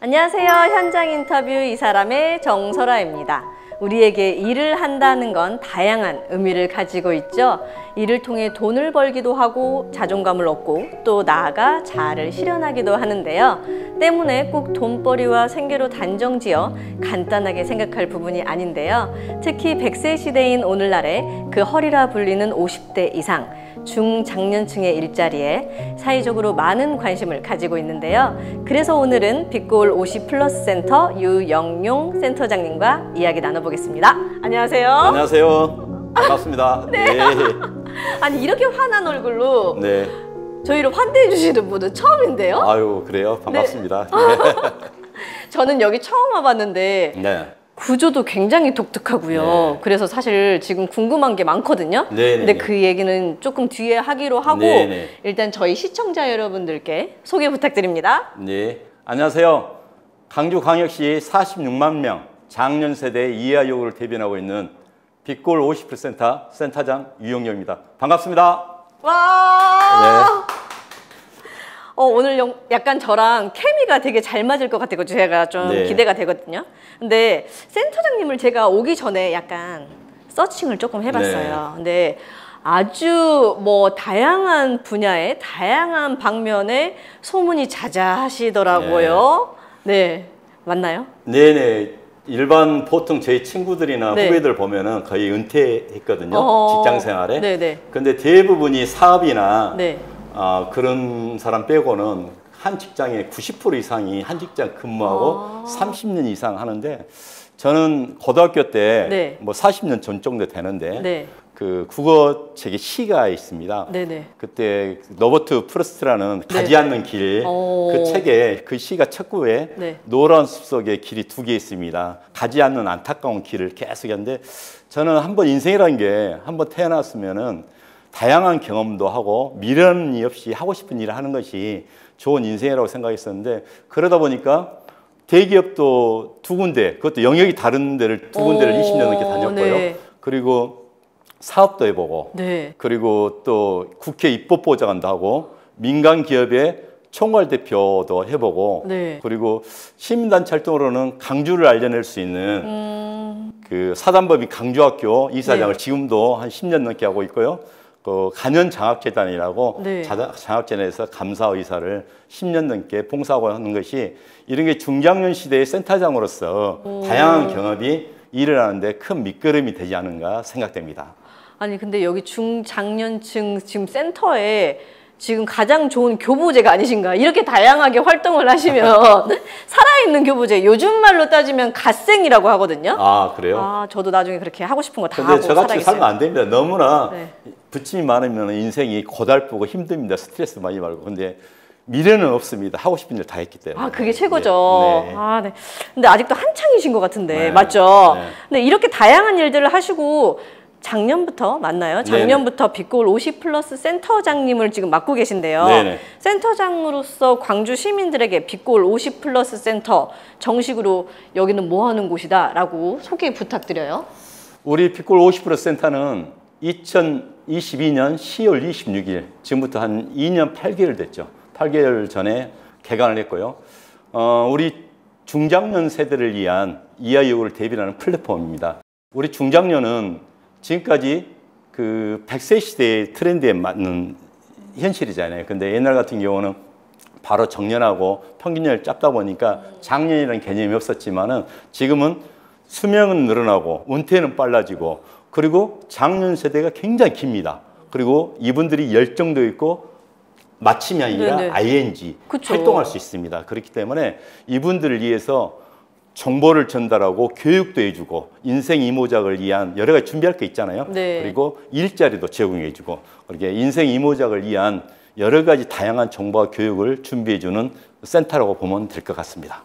안녕하세요. 현장 인터뷰 이 사람의 정설아입니다. 우리에게 일을 한다는 건 다양한 의미를 가지고 있죠. 일을 통해 돈을 벌기도 하고 자존감을 얻고 또 나아가 자아를 실현하기도 하는데요. 때문에 꼭 돈벌이와 생계로 단정지어 간단하게 생각할 부분이 아닌데요. 특히 100세 시대인 오늘날에 그 허리라 불리는 50대 이상 중장년층의 일자리에 사회적으로 많은 관심을 가지고 있는데요. 그래서 오늘은 빛고울 50플러스 센터 유영용 센터장님과 이야기 나눠보겠습니다. 안녕하세요. 안녕하세요. 반갑습니다. 네. 아니 이렇게 환한 얼굴로 네. 저희를 환대해 주시는 분은 처음인데요. 아유, 그래요? 반갑습니다. 네. 저는 여기 처음 와봤는데 네. 구조도 굉장히 독특하고요. 네. 그래서 사실 지금 궁금한 게 많거든요. 네네. 근데 그 얘기는 조금 뒤에 하기로 하고 네네. 일단 저희 시청자 여러분들께 소개 부탁드립니다. 네. 안녕하세요. 강주광역시 46만 명 장년 세대 이하 요구를 대변하고 있는 빛고울 50% 센터장 유영용입니다. 반갑습니다. 와. 네. 오늘 약간 저랑 케미가 되게 잘 맞을 것 같아요. 제가 좀 네. 기대가 되거든요. 근데 센터장님을 제가 오기 전에 약간 서칭을 조금 해봤어요. 네. 근데 아주 뭐 다양한 분야의 다양한 방면에 소문이 자자하시더라고요. 네. 맞나요? 네네. 일반 보통 저희 친구들이나 네. 후배들 보면은 거의 은퇴했거든요. 직장 생활에. 네네. 근데 대부분이 사업이나 네. 그런 사람 빼고는 한 직장에 90% 이상이 한 직장 근무하고 30년 이상 하는데, 저는 고등학교 때 네. 뭐 40년 전 정도 되는데 네. 그 국어책에 시가 있습니다. 네네. 그때 노버트 프로스트라는 네. 가지 않는 길, 그 책에 그 시가 첫 구에 네. 노란 숲속에 길이 두 개 있습니다. 가지 않는 안타까운 길을 계속 했는데, 저는 한번 인생이라는 게 한번 태어났으면은 다양한 경험도 하고 미련이 없이 하고 싶은 일을 하는 것이 좋은 인생이라고 생각했었는데, 그러다 보니까 대기업도 두 군데, 그것도 영역이 다른 데를 두 군데를 20년 넘게 다녔고요. 네. 그리고 사업도 해보고, 네. 그리고 또 국회 입법보좌관도 하고 민간 기업의 총괄 대표도 해보고, 네. 그리고 시민단체 활동으로는 강주를 알려낼 수 있는 그 사단법인 강주학교 이사장을 네. 지금도 한 10년 넘게 하고 있고요. 그 간현장학재단이라고 네. 장학재단에서 감사의사를 10년 넘게 봉사하고 하는 것이, 이런 게 중장년 시대의 센터장으로서 다양한 경험이 일을 하는데 큰 밑거름이 되지 않은가 생각됩니다. 아니 근데 여기 중장년층 지금 센터에 지금 가장 좋은 교보제가 아니신가? 이렇게 다양하게 활동을 하시면 살아있는 교보제, 요즘 말로 따지면 갓생이라고 하거든요. 아, 그래요? 아, 저도 나중에 그렇게 하고 싶은 거 다 근데 하고 저같이 살아야겠어요. 살면 안 됩니다. 너무나 네. 부침이 많으면 인생이 고달프고 힘듭니다. 스트레스 많이 받고. 근데 미래는 없습니다. 하고 싶은 일 다 했기 때문에. 아, 그게 최고죠. 네. 네. 아, 네. 근데 아직도 한창이신 것 같은데, 네. 맞죠? 네. 근데 이렇게 다양한 일들을 하시고 작년부터 맞나요? 작년부터 빛고울 50플러스 센터장님을 지금 맡고 계신데요. 네네. 센터장으로서 광주 시민들에게 빛고울 50플러스 센터 정식으로 여기는 뭐 하는 곳이다 라고 소개 부탁드려요. 우리 빛고울 50% 센터는 2022년 10월 26일, 지금부터 한 2년 8개월 됐죠. 8개월 전에 개관을 했고요. 우리 중장년 세대를 위한 이하 요구를 대변하는 플랫폼입니다. 우리 중장년은 지금까지 그 100세 시대의 트렌드에 맞는 현실이잖아요. 근데 옛날 같은 경우는 바로 정년하고 평균연을 짧다 보니까 장년이라는 개념이 없었지만은, 지금은 수명은 늘어나고 은퇴는 빨라지고, 그리고 장년 세대가 굉장히 깁니다. 그리고 이분들이 열정도 있고 마침이 아니라 네네. ING 그쵸. 활동할 수 있습니다. 그렇기 때문에 이분들을 위해서 정보를 전달하고 교육도 해주고 인생 이모작을 위한 여러 가지 준비할 게 있잖아요. 네. 그리고 일자리도 제공해주고, 그렇게 인생 이모작을 위한 여러 가지 다양한 정보와 교육을 준비해주는 센터라고 보면 될 것 같습니다.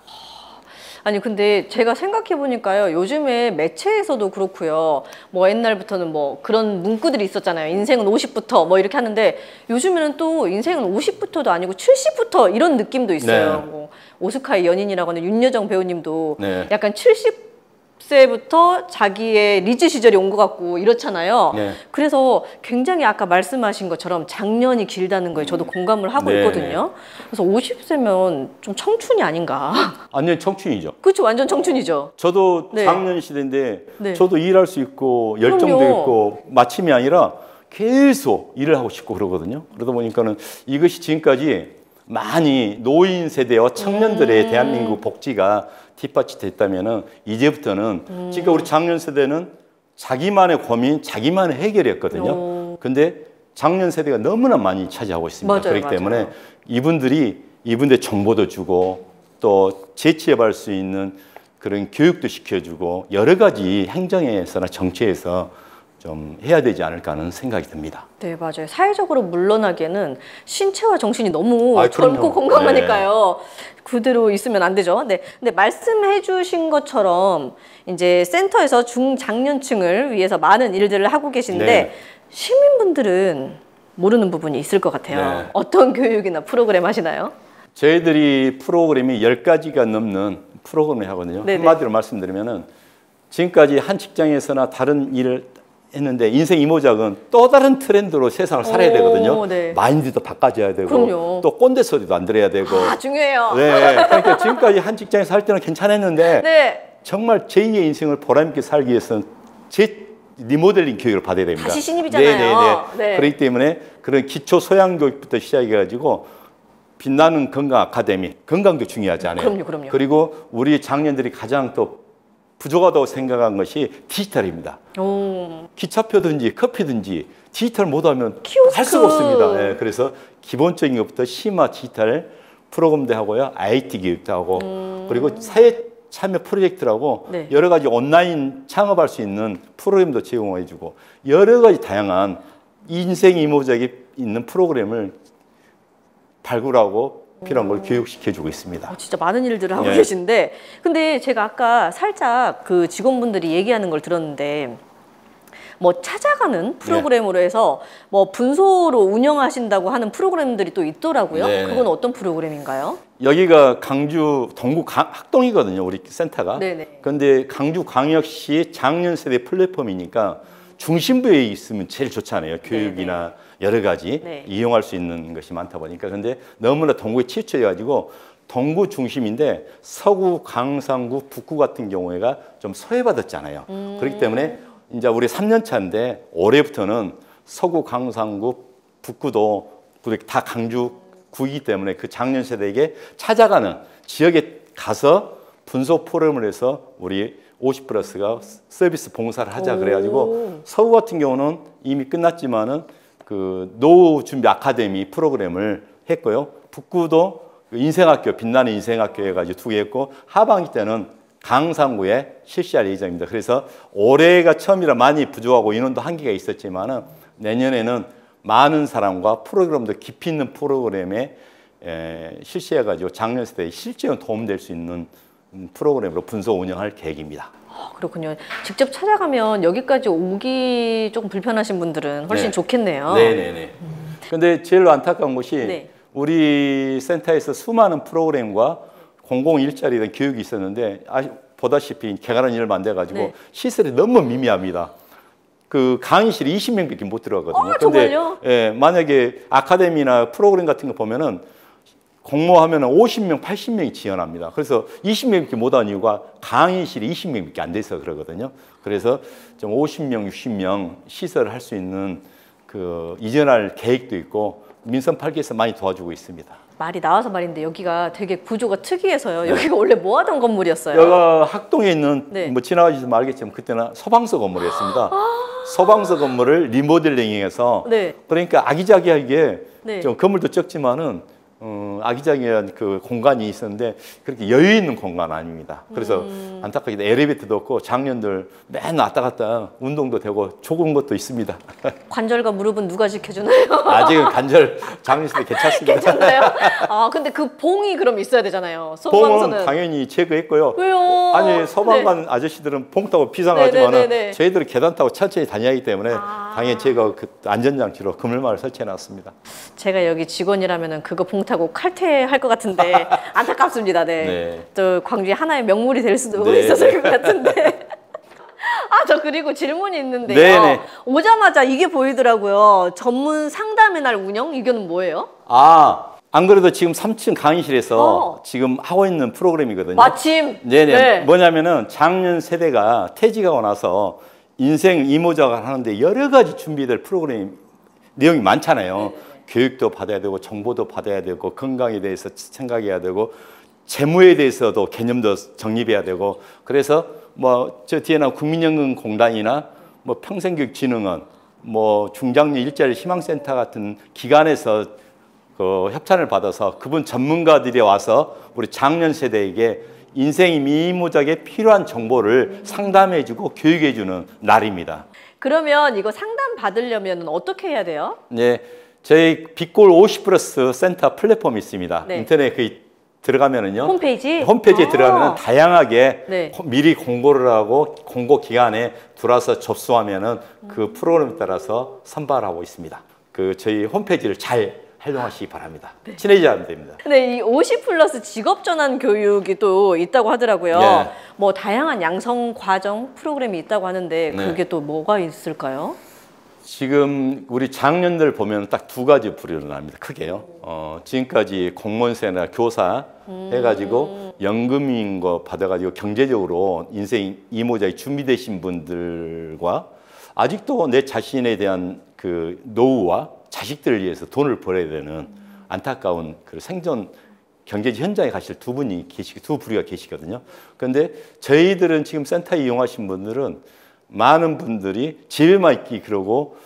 아니 근데 제가 생각해 보니까요, 요즘에 매체에서도 그렇고요, 뭐 옛날부터는 뭐 그런 문구들이 있었잖아요. 인생은 50부터 뭐 이렇게 하는데, 요즘에는 또 인생은 50부터도 아니고 70부터 이런 느낌도 있어요. 네. 뭐 오스카의 연인이라고 하는 윤여정 배우님도 네. 약간 70 50세부터 자기의 리즈 시절이 온 것 같고 이렇잖아요. 네. 그래서 굉장히 아까 말씀하신 것처럼 장년이 길다는 거에 저도 공감을 하고 네, 있거든요. 그래서 50세면 좀 청춘이 아닌가. 완전 청춘이죠. 그렇죠. 완전 청춘이죠. 저도 네. 장년 시대인데 네. 저도 일할 수 있고 열정도 그럼요. 있고 마침이 아니라 계속 일을 하고 싶고 그러거든요. 그러다 보니까는 이것이 지금까지 많이 노인 세대와 청년들의 대한민국 복지가 뒷받침됐다면은 이제부터는 지금 우리 장년 세대는 자기만의 고민, 자기만의 해결이었거든요. 근데 장년 세대가 너무나 많이 차지하고 있습니다. 맞아요, 그렇기 맞아요. 때문에 이분들 정보도 주고 또 재취업할 수 있는 그런 교육도 시켜주고 여러 가지 행정에서나 정치에서 좀 해야 되지 않을까 하는 생각이 듭니다. 네, 맞아요. 사회적으로 물러나기에는 신체와 정신이 너무 아, 젊고 그럼요. 건강하니까요. 그대로 있으면 안 되죠. 네. 근데 말씀해 주신 것처럼 이제 센터에서 중장년층을 위해서 많은 일들을 하고 계신데 네. 시민분들은 모르는 부분이 있을 것 같아요. 네. 어떤 교육이나 프로그램 하시나요? 저희들이 프로그램이 10가지가 넘는 프로그램을 하거든요. 네네. 한마디로 말씀드리면은 지금까지 한 직장에서나 다른 일을 했는데 인생 이모작은 또 다른 트렌드로 세상을 살아야 되거든요. 네. 마인드도 바꿔줘야 되고 그럼요. 또 꼰대 소리도 안 들어야 되고. 아, 중요해요. 네, 그러니까 지금까지 한 직장에서 할 때는 괜찮았는데 네. 정말 제2의 인생을 보람있게 살기 위해서는 리모델링 교육을 받아야 됩니다. 다시 신입이잖아요. 네. 그렇기 때문에 그런 기초 소양 교육부터 시작해가지고 빛나는 건강 아카데미, 건강도 중요하잖아요. 그럼요. 그리고 우리 장년들이 가장 또 부족하다고 생각한 것이 디지털입니다. 기차표든지 커피든지 디지털 못하면 키오스크. 할 수가 없습니다. 네, 그래서 기본적인 것부터 심화 디지털 프로그램도 하고요, IT 교육도 하고 그리고 사회 참여 프로젝트라고 네. 여러 가지 온라인 창업할 수 있는 프로그램도 제공해주고 여러 가지 다양한 인생 이모작이 있는 프로그램을 발굴하고 필요한 걸 교육시켜주고 있습니다. 진짜 많은 일들을 하고 네. 계신데 근데 제가 아까 살짝 그 직원분들이 얘기하는 걸 들었는데 뭐 찾아가는 프로그램으로 해서 뭐 분소로 운영하신다고 하는 프로그램들이 또 있더라고요. 네. 그건 어떤 프로그램인가요? 여기가 강주 동구 학동이거든요, 우리 센터가. 네네. 그런데 강주광역시 장년세대 플랫폼이니까 중심부에 있으면 제일 좋잖아요. 교육이나 여러 가지 네. 이용할 수 있는 것이 많다 보니까. 근데 너무나 동구에 치우쳐가지고 동구 중심인데 서구, 강상구, 북구 같은 경우에가 좀 소외받았잖아요. 그렇기 때문에 이제 우리 3년 차인데 올해부터는 서구, 강상구, 북구도 다 강주구이기 때문에 그 장년 세대에게 찾아가는 지역에 가서 분소 포럼을 해서 우리 50플러스가 서비스 봉사를 하자 그래가지고 서구 같은 경우는 이미 끝났지만은 그 노후 준비 아카데미 프로그램을 했고요. 북구도 인생학교 빛나는 인생학교 해가지고 2개 했고 하반기 때는 강상구에 실시할 예정입니다. 그래서 올해가 처음이라 많이 부족하고 인원도 한계가 있었지만은 내년에는 많은 사람과 프로그램도 깊이 있는 프로그램에 실시해가지고 장년 세대에 실제로 도움될 수 있는 프로그램으로 분소 운영할 계획입니다. 그렇군요. 직접 찾아가면 여기까지 오기 조금 불편하신 분들은 훨씬 네. 좋겠네요. 네네네. 근데 제일 안타까운 것이 네. 우리 센터에서 수많은 프로그램과 공공 일자리에 교육이 있었는데 보다시피 개관한 일을 만들어가지고 네. 시설이 너무 미미합니다. 그 강의실이 20명밖에 못 들어가거든요. 정말요? 예, 만약에 아카데미나 프로그램 같은 거 보면은 공모하면 50명, 80명이 지원합니다. 그래서 20명밖에 못한 이유가 강의실이 20명밖에 안 돼서 그러거든요. 그래서 좀 50명, 60명 시설을 할 수 있는 그 이전할 계획도 있고 민선 8기에서 많이 도와주고 있습니다. 말이 나와서 말인데 여기가 되게 구조가 특이해서요. 여기가 원래 뭐 하던 건물이었어요? 여기가 학동에 있는 네. 뭐 지나가시면 알겠지만 그때는 소방서 건물이었습니다. 소방서 건물을 리모델링해서 네. 그러니까 아기자기하게 네. 좀 건물도 적지만은 아기자기한 그 공간이 있었는데 그렇게 여유 있는 공간 아닙니다. 그래서 안타깝게도 엘리베이터도 없고 장년들 맨 왔다 갔다 운동도 되고 좋은 것도 있습니다. 관절과 무릎은 누가 지켜주나요? 아직은 관절 장년시대 괜찮습니다. 괜찮나요? 아 근데 그 봉이 그럼 있어야 되잖아요. 봉은 소방서는 당연히 제거했고요. 왜요? 아니 소방관 아저씨들은 봉 타고 비상하지만 네네네네. 저희들은 계단 타고 천천히 다녀야 하기 때문에 당연히 제가 그 안전장치로 그물망을 설치해놨습니다. 제가 여기 직원이라면 그거 봉 못하고 칼퇴할 것 같은데 안타깝습니다. 네. 네. 저 광주의 하나의 명물이 될 수도 네. 있었을 것 같은데. 아, 저 그리고 질문이 있는데요. 네네. 오자마자 이게 보이더라고요. 전문 상담의 날 운영? 이거는 뭐예요? 안 그래도 지금 3층 강의실에서 지금 하고 있는 프로그램이거든요. 마침. 네네. 네. 뭐냐면은 작년 세대가 퇴직하고 나서 인생 이모작을 하는데 여러 가지 준비될 프로그램 내용이 많잖아요. 네네. 교육도 받아야 되고 정보도 받아야 되고 건강에 대해서 생각해야 되고 재무에 대해서도 개념도 정립해야 되고 그래서 뭐 저 뒤에 나온 국민연금공단이나 뭐 평생교육진흥원 뭐 중장년 일자리 희망센터 같은 기관에서 그 협찬을 받아서 그분 전문가들이 와서 우리 장년 세대에게 인생 미모작에 필요한 정보를 상담해주고 교육해주는 날입니다. 그러면 이거 상담 받으려면 어떻게 해야 돼요? 네, 저희 빅골 50플러스 센터 플랫폼이 있습니다. 네. 인터넷 그 들어가면은요. 홈페이지에 들어가면 다양하게 네. 미리 공고를 하고 공고 기간에 들어와서 접수하면은 그 프로그램에 따라서 선발하고 있습니다. 그 저희 홈페이지를 잘 활용하시기 바랍니다. 네. 친해지면 됩니다. 근데 이 50플러스 직업전환 교육이 또 있다고 하더라고요. 네. 뭐 다양한 양성 과정 프로그램이 있다고 하는데 그게 또 뭐가 있을까요? 지금 우리 장년들 보면 딱 두 가지 부류로 나뉩니다. 크게요. 지금까지 공무원세나 교사 해가지고 연금인 거 받아가지고 경제적으로 인생 이모작이 준비되신 분들과 아직도 내 자신에 대한 그 노후와 자식들을 위해서 돈을 벌어야 되는 안타까운 그 생존 경제적 현장에 가실 두 부류가 계시거든요. 그런데 저희들은 지금 센터 이용하신 분들은 많은 분들이 집에만 있기 그러고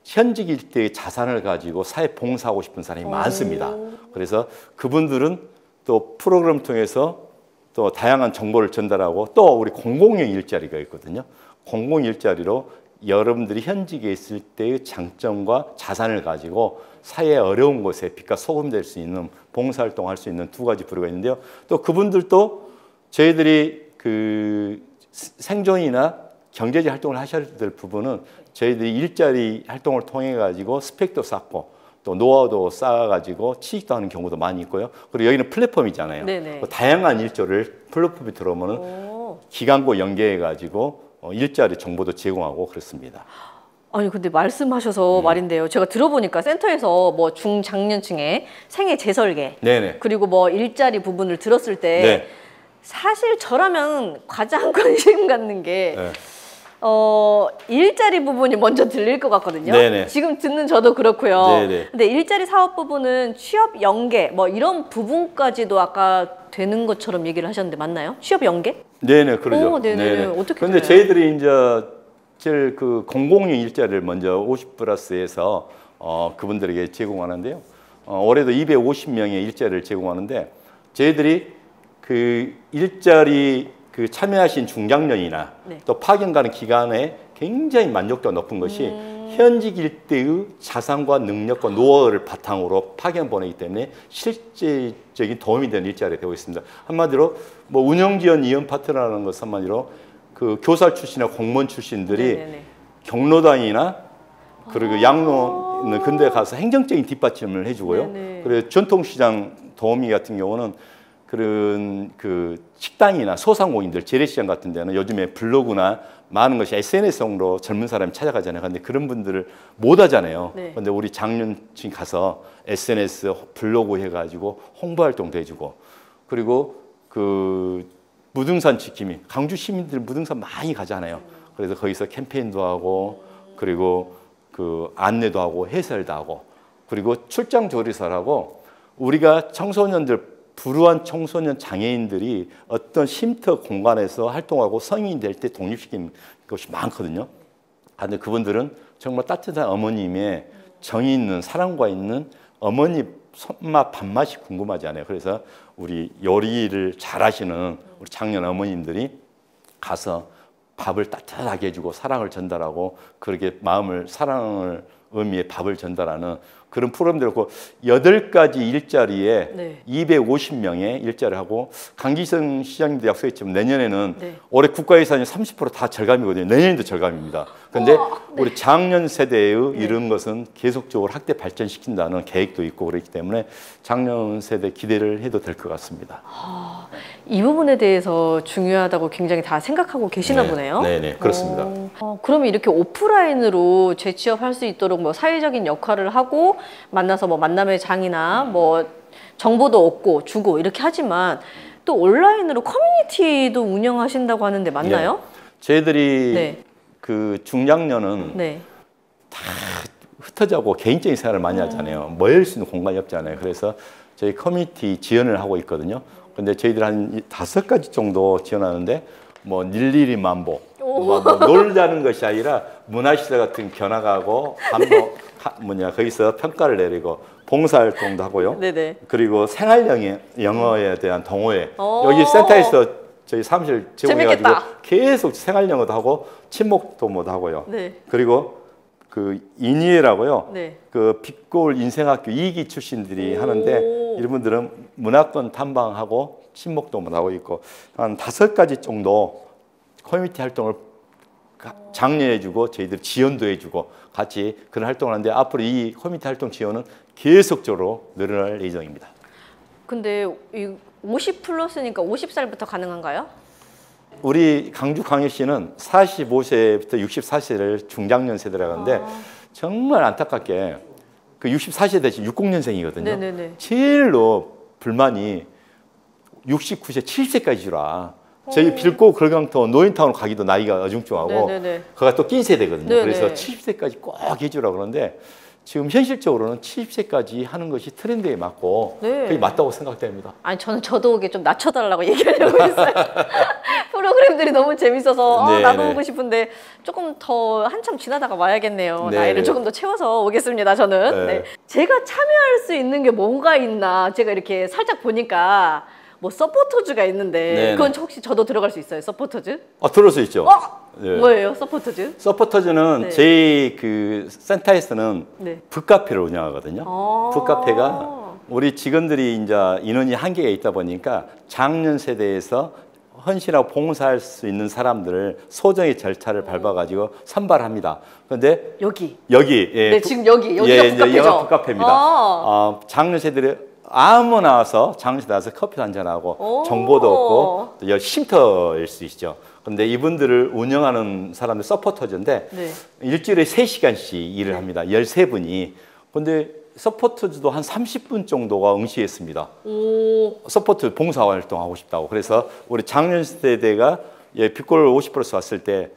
현직 일대의 자산을 가지고 사회 봉사하고 싶은 사람이 많습니다. 그래서 그분들은 또 프로그램 통해서 또 다양한 정보를 전달하고 또 우리 공공형 일자리가 있거든요. 공공 일자리로 여러분들이 현직에 있을 때의 장점과 자산을 가지고 사회의 어려운 곳에 빛과 소금 될 수 있는 봉사활동할 수 있는 두 가지 부류가 있는데요. 또 그분들도 저희들이 그 생존이나 경제적 활동을 하셔야 될 부분은 저희들이 일자리 활동을 통해 가지고 스펙도 쌓고 또 노하우도 쌓아가지고 취직도 하는 경우도 많이 있고요. 그리고 여기는 플랫폼이잖아요. 다양한 일조를 플랫폼에 들어오면은 기관과 연계해 가지고 일자리 정보도 제공하고 그렇습니다. 아니 근데 말씀하셔서 말인데요. 제가 들어보니까 센터에서 뭐 중장년층의 생애 재설계 그리고 뭐 일자리 부분을 들었을 때 사실 저라면 가장 관심 갖는 게 일자리 부분이 먼저 들릴 것 같거든요. 지금 듣는 저도 그렇고요. 근데 일자리 사업 부분은 취업 연계 뭐 이런 부분까지도 아까 되는 것처럼 얘기를 하셨는데 맞나요? 취업 연계? 그러죠. 어떻게? 그런데 저희들이 이제 제일 그 공공용 일자리를 먼저 50플러스에서 그분들에게 제공하는데요. 올해도 250명의 일자리를 제공하는데 저희들이 그 일자리 그 참여하신 중장년이나 또 파견 가는 기간에 굉장히 만족도가 높은 것이 현직 일대의 자산과 능력과 노하우를 바탕으로 파견 보내기 때문에 실질적인 도움이 되는 일자리가 되고 있습니다. 한마디로 뭐 운영지원 이원 파트너라는 것은 한마디로 그 교사 출신이나 공무원 출신들이 경로당이나 그리고 양로 있는 근대에 가서 행정적인 뒷받침을 해주고요. 그리고 전통시장 도우미 같은 경우는 그런 그 식당이나 소상공인들 재래시장 같은 데는 요즘에 블로그나 많은 것이 SNS용으로 젊은 사람이 찾아가잖아요. 그런데 그런 분들을 못 하잖아요. 그런데 우리 장년층 가서 SNS 블로그 해가지고 홍보 활동도 해주고 그리고 그 무등산 지킴이 강주 시민들 무등산 많이 가잖아요. 그래서 거기서 캠페인도 하고 그리고 그 안내도 하고 해설도 하고 그리고 출장 조리사라고 우리가 청소년들 불우한 청소년 장애인들이 어떤 쉼터 공간에서 활동하고 성인이 될 때 독립시키는 것이 많거든요. 그런데 그분들은 정말 따뜻한 어머님의 정이 있는 사랑과 있는 어머니 손맛 밥맛이 궁금하지 않아요. 그래서 우리 요리를 잘하시는 우리 장년 어머님들이 가서 밥을 따뜻하게 해주고 사랑을 전달하고 그렇게 마음을 사랑을 의미의 밥을 전달하는 그런 프로그램들을 하고 8가지 일자리에 네. 250명의 일자리를 하고 강기성 시장님도 약속했지만 내년에는 네. 올해 국가예산이 30% 다 절감이거든요. 내년에도 절감입니다. 그런데 네. 우리 작년 세대의 이런 것은 계속적으로 학대 발전시킨다는 계획도 있고 그렇기 때문에 작년 세대 기대를 해도 될 것 같습니다. 이 부분에 대해서 중요하다고 굉장히 다 생각하고 계시나 네. 보네요. 네네, 그렇습니다. 그러면 이렇게 오프라인으로 재취업할 수 있도록 뭐 사회적인 역할을 하고 만나서 뭐 만남의 장이나 뭐 정보도 얻고 주고 이렇게 하지만 또 온라인으로 커뮤니티도 운영하신다고 하는데 맞나요? 네. 저희들이 네. 그 중장년은 네. 흩어져고 개인적인 생활을 많이 하잖아요. 모일 수 있는 공간이 없잖아요. 그래서 저희 커뮤니티 지원을 하고 있거든요. 근데 저희들 한 5가지 정도 지원하는데 뭐 일일이 만보, 뭐 놀자는 것이 아니라 문화시설 같은 견학하고 거기서 평가를 내리고 봉사활동도 하고요. 네네. 그리고 생활 영어에 대한 동호회 여기 센터에서 저희 사무실 제공해가지고 계속 생활 영어도 하고 친목 도모도 하고요. 네. 그리고 그 인이해라고요. 네. 그 빛골 인생학교 2기 출신들이 하는데 이런 분들은 문화권 탐방하고 친목 도모도 하고 있고 한 5가지 정도 커뮤니티 활동을 장려해주고 저희들 지원도 해주고 같이 그런 활동을 하는데 앞으로 이 커뮤니티 활동 지원은 계속적으로 늘어날 예정입니다. 근데 이 50 플러스니까 50살부터 가능한가요? 우리 강주광역시는 45세부터 64세를 중장년 세대라고 하는데 정말 안타깝게 그 64세 대신 60년생이거든요. 네네네. 제일로 불만이 69세, 70세까지 주라. 저희 빌고 걸강터 노인타운으로 가기도 나이가 어중중하고 그가 또 낀 세대거든요. 네네. 그래서 70세까지 꼭 해주라 그러는데 지금 현실적으로는 70세까지 하는 것이 트렌드에 맞고 그게 맞다고 생각됩니다. 아니 저도 이게 좀 낮춰달라고 얘기하려고 했어요. 프로그램들이 너무 재밌어서 나도 오고 싶은데 조금 더 한참 지나다가 와야겠네요. 네네. 나이를 조금 더 채워서 오겠습니다. 저는. 네. 제가 참여할 수 있는 게 뭔가 있나 제가 이렇게 살짝 보니까 뭐 서포터즈가 있는데 네네. 그건 혹시 저도 들어갈 수 있어요? 서포터즈? 들을 수 있죠. 네. 뭐예요, 서포터즈? 서포터즈는 저희 그 센터에서는 북카페를 운영하거든요. 북카페가 우리 직원들이 이제 인원이 한계가 있다 보니까 장년 세대에서 헌신하고 봉사할 수 있는 사람들을 소정의 절차를 밟아가지고 선발합니다. 그런데 여기 지금 여기가 북카페죠? 여기가 북카페입니다. 장년 세대를 아무나 와서 장례식에 나와서 커피도 한잔하고 정보도 얻고 또 쉼터일 수 있죠. 그런데 이분들을 운영하는 사람들 서포터즈인데 일주일에 3시간씩 일을 합니다. 13분이. 그런데 서포터즈도 한 30분 정도가 응시했습니다. 서포터 봉사활동하고 싶다고. 그래서 우리 장년 세대가 빛골 50% 왔을 때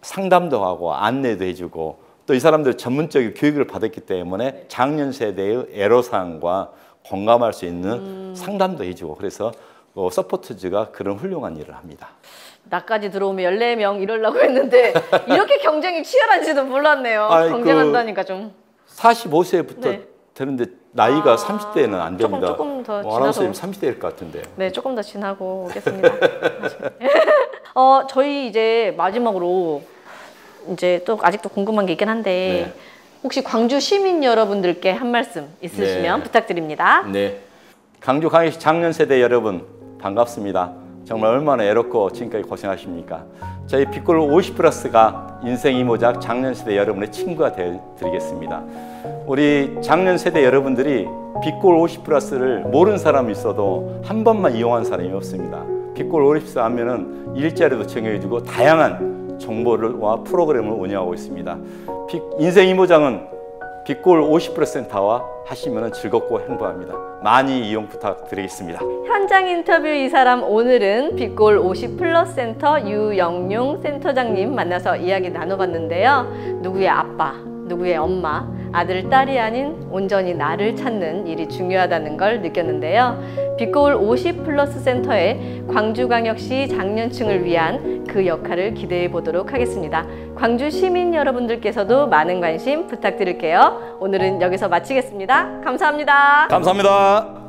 상담도 하고 안내도 해주고 또 이 사람들 전문적인 교육을 받았기 때문에 장년 세대의 애로사항과 공감할 수 있는 상담도 해주고 그래서 서포터즈가 그런 훌륭한 일을 합니다. 나까지 들어오면 14명 이러려고 했는데 이렇게 경쟁이 치열한지도 몰랐네요. 경쟁한다니까 좀. 45세부터 되는데 나이가 30대는 안 됩니다. 조금 더 지나서. 아나운서님 30대일 것 같은데. 네, 조금 더 지나고 오겠습니다. 저희 이제 마지막으로 이제 또 아직도 궁금한 게 있긴 한데 혹시 광주 시민 여러분들께 한 말씀 있으시면 부탁드립니다. 네, 강주광역시 장년 세대 여러분 반갑습니다. 정말 얼마나 애롭고 지금까지 고생하십니까? 저희 빛골 50+가 인생 이모작 장년 세대 여러분의 친구가 되어드리겠습니다. 우리 장년 세대 여러분들이 빛골 50+를 모르는 사람이 있어도 한 번만 이용한 사람이 없습니다. 빛골 50+ 하면은 일자리도 정해주고 다양한 정보와 프로그램을 운영하고 있습니다. 인생 이모장은 빛골 50% 센터와 하시면 즐겁고 행복합니다. 많이 이용 부탁드리겠습니다. 현장 인터뷰 이 사람 오늘은 빛골 50+ 센터 유영용 센터장님 만나서 이야기 나눠봤는데요. 누구의 아빠, 누구의 엄마, 아들, 딸이 아닌 온전히 나를 찾는 일이 중요하다는 걸 느꼈는데요. 빛골 50+ 센터의 광주광역시 장년층을 위한 그 역할을 기대해 보도록 하겠습니다. 광주 시민 여러분들께서도 많은 관심 부탁드릴게요. 오늘은 여기서 마치겠습니다. 감사합니다. 감사합니다.